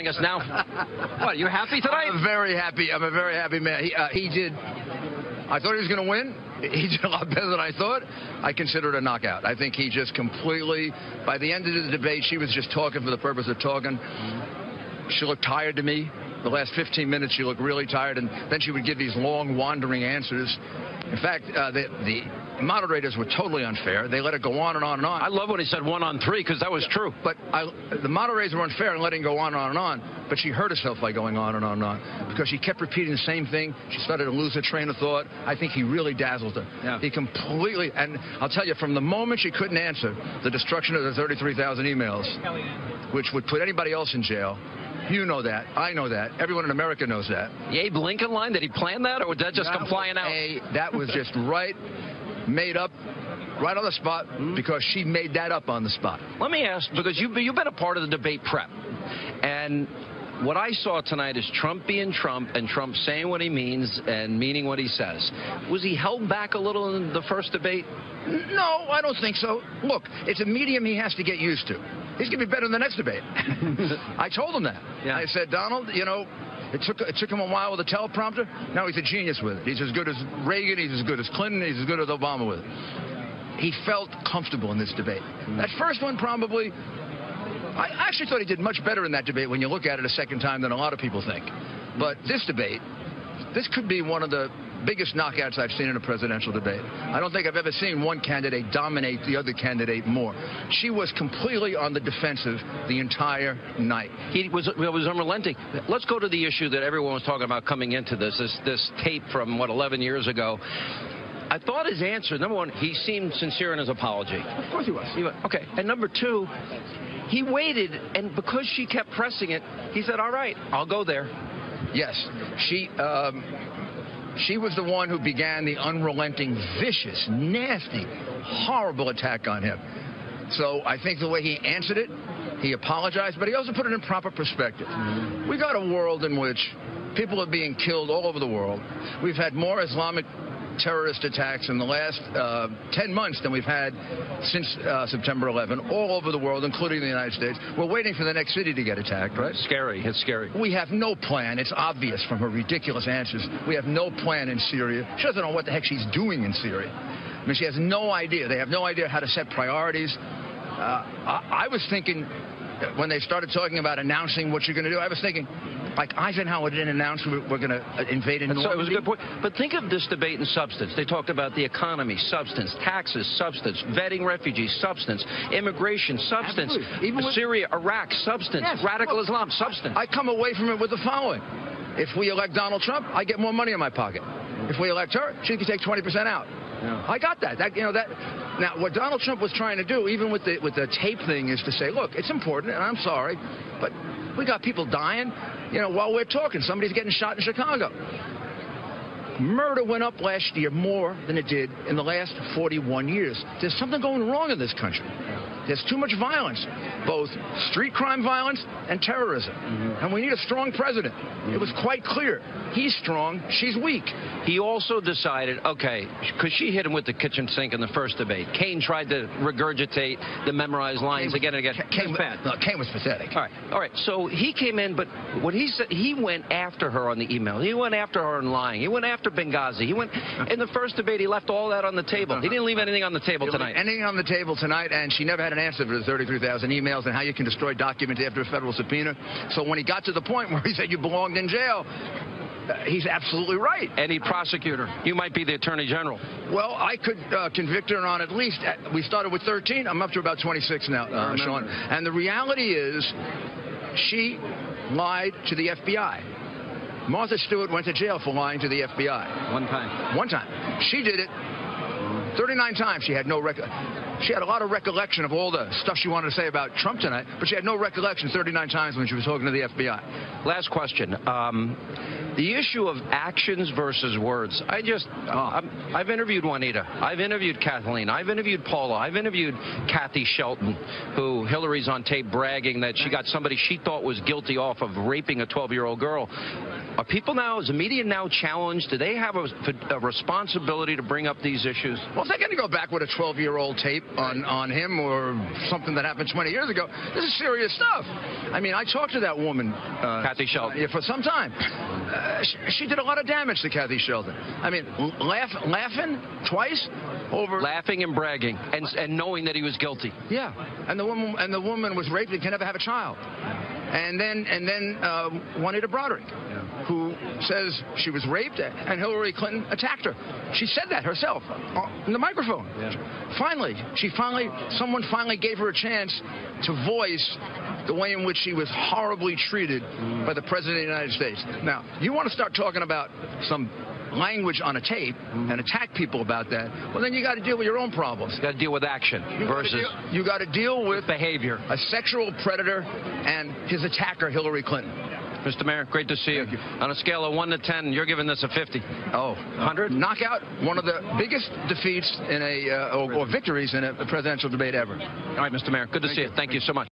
Us now. What, you happy tonight? I'm very happy. I'm a very happy man. He did. I thought he was going to win. He did a lot better than I thought. I consider it a knockout. I think he just completely, by the end of the debate, she was just talking for the purpose of talking. She looked tired to me. The last 15 minutes, she looked really tired, and then she would give these long, wandering answers. In fact, the moderators were totally unfair. They let it go on and on and on. I love when he said 1 on 3, because that was true. But the moderators were unfair in letting it go on and on and on, but she hurt herself by going on and on and on, because she kept repeating the same thing. She started to lose her train of thought. I think he really dazzled her. Yeah. He completely, and I'll tell you, from the moment she couldn't answer, the destruction of the 33,000 emails, which would put anybody else in jail. You know that. I know that. Everyone in America knows that. The Abe Lincoln line, did he plan that, or was that just come flying out? That was just made up, right on the spot, because she made that up on the spot. Let me ask, because you've been a part of the debate prep, and what I saw tonight is Trump being Trump, and Trump saying what he means and meaning what he says. Was he held back a little in the first debate? No, I don't think so. Look, it's a medium he has to get used to. He's going to be better in the next debate. I told him that. Yeah. I said, Donald, you know, it took him a while with the teleprompter. Now he's a genius with it. He's as good as Reagan. He's as good as Clinton. He's as good as Obama with it. He felt comfortable in this debate. That first one probably, I actually thought he did much better in that debate when you look at it a second time than a lot of people think. But this debate, this could be one of the biggest knockouts I've seen in a presidential debate. I don't think I've ever seen one candidate dominate the other candidate more. She was completely on the defensive the entire night. He was unrelenting. Let's go to the issue that everyone was talking about coming into this tape from, 11 years ago. I thought his answer, number one, he seemed sincere in his apology. Of course he was. Okay. And number two, he waited, and because she kept pressing it, he said, all right, I'll go there. Yes. She was the one who began the unrelenting, vicious, nasty, horrible attack on him. So I think the way he answered it, he apologized, but he also put it in proper perspective. We got a world in which people are being killed all over the world. We've had more Islamic terrorist attacks in the last 10 months than we've had since September 11, all over the world, including the United States. We're waiting for the next city to get attacked, right? Scary. It's scary. We have no plan. It's obvious from her ridiculous answers. We have no plan in Syria. She doesn't know what the heck she's doing in Syria. I mean, she has no idea. They have no idea how to set priorities. I was thinking, when they started talking about announcing what you're going to do, I was thinking, like Eisenhower didn't announce we're going to invade in Normandy. So it was a good point. But think of this debate in substance. They talked about the economy, substance, taxes, substance, vetting refugees, substance, immigration, substance, even Syria, Iraq, substance, yes, radical Islam, substance. I come away from it with the following. If we elect Donald Trump, I get more money in my pocket. If we elect her, she can take 20% out. Yeah. I got that. Now, what Donald Trump was trying to do, even with the tape thing, is to say, look, it's important, and I'm sorry, but we got people dying. While we're talking, somebody's getting shot in Chicago. Murder went up last year more than it did in the last 41 years. There's something going wrong in this country. There's too much violence, both street crime violence and terrorism. And we need a strong president. It was quite clear. He's strong, she's weak. He also decided, okay, because she hit him with the kitchen sink in the first debate. Kane tried to regurgitate the memorized lines again and again. Kane was pathetic. All right. So he came in, but what he said, he went after her on the email. He went after her in lying. He went after Benghazi. He went in the first debate. He left all that on the table. He didn't leave anything on the table tonight. Anything on the table tonight, and she never had an answer for the 33,000 emails and how you can destroy documents after a federal subpoena. So when he got to the point where he said you belonged in jail, he's absolutely right. Any prosecutor. You might be the attorney general. Well, I could convict her on at least, we started with 13. I'm up to about 26 now, Sean. And the reality is she lied to the FBI. Martha Stewart went to jail for lying to the FBI. One time. One time. She did it 39 times. She had no record. She had a lot of recollection of all the stuff she wanted to say about Trump tonight, but she had no recollection 39 times when she was talking to the FBI. Last question. The issue of actions versus words. I've interviewed Juanita. I've interviewed Kathleen. I've interviewed Paula. I've interviewed Kathy Shelton, who Hillary's on tape bragging that she got somebody she thought was guilty off of raping a 12-year-old girl. Are people now, is the media now challenged? Do they have a responsibility to bring up these issues? Well, if they're going to go back with a 12-year-old tape, on him or something that happened 20 years ago. This is serious stuff. I mean, I talked to that woman, Kathy Shelton, for some time. She did a lot of damage to Kathy Shelton. I mean, laughing twice over laughing and bragging and knowing that he was guilty. Yeah, and the woman was raped and can never have a child. And then Juanita Broderick, who says she was raped and Hillary Clinton attacked her. She said that herself in the microphone. Yeah. Someone finally gave her a chance to voice the way in which she was horribly treated by the President of the United States. Now, you want to start talking about some language on a tape and attack people about that, well, then you got to deal with your own problems. You got to deal with action versus you got to deal with behavior. A sexual predator and his attacker, Hillary Clinton. Mr. Mayor, great to see you. On a scale of 1 to 10, you're giving this a 50. Oh, 100? Knockout, one of the biggest defeats in or victories in a presidential debate ever. All right, Mr. Mayor, good to see you. Thank you so much.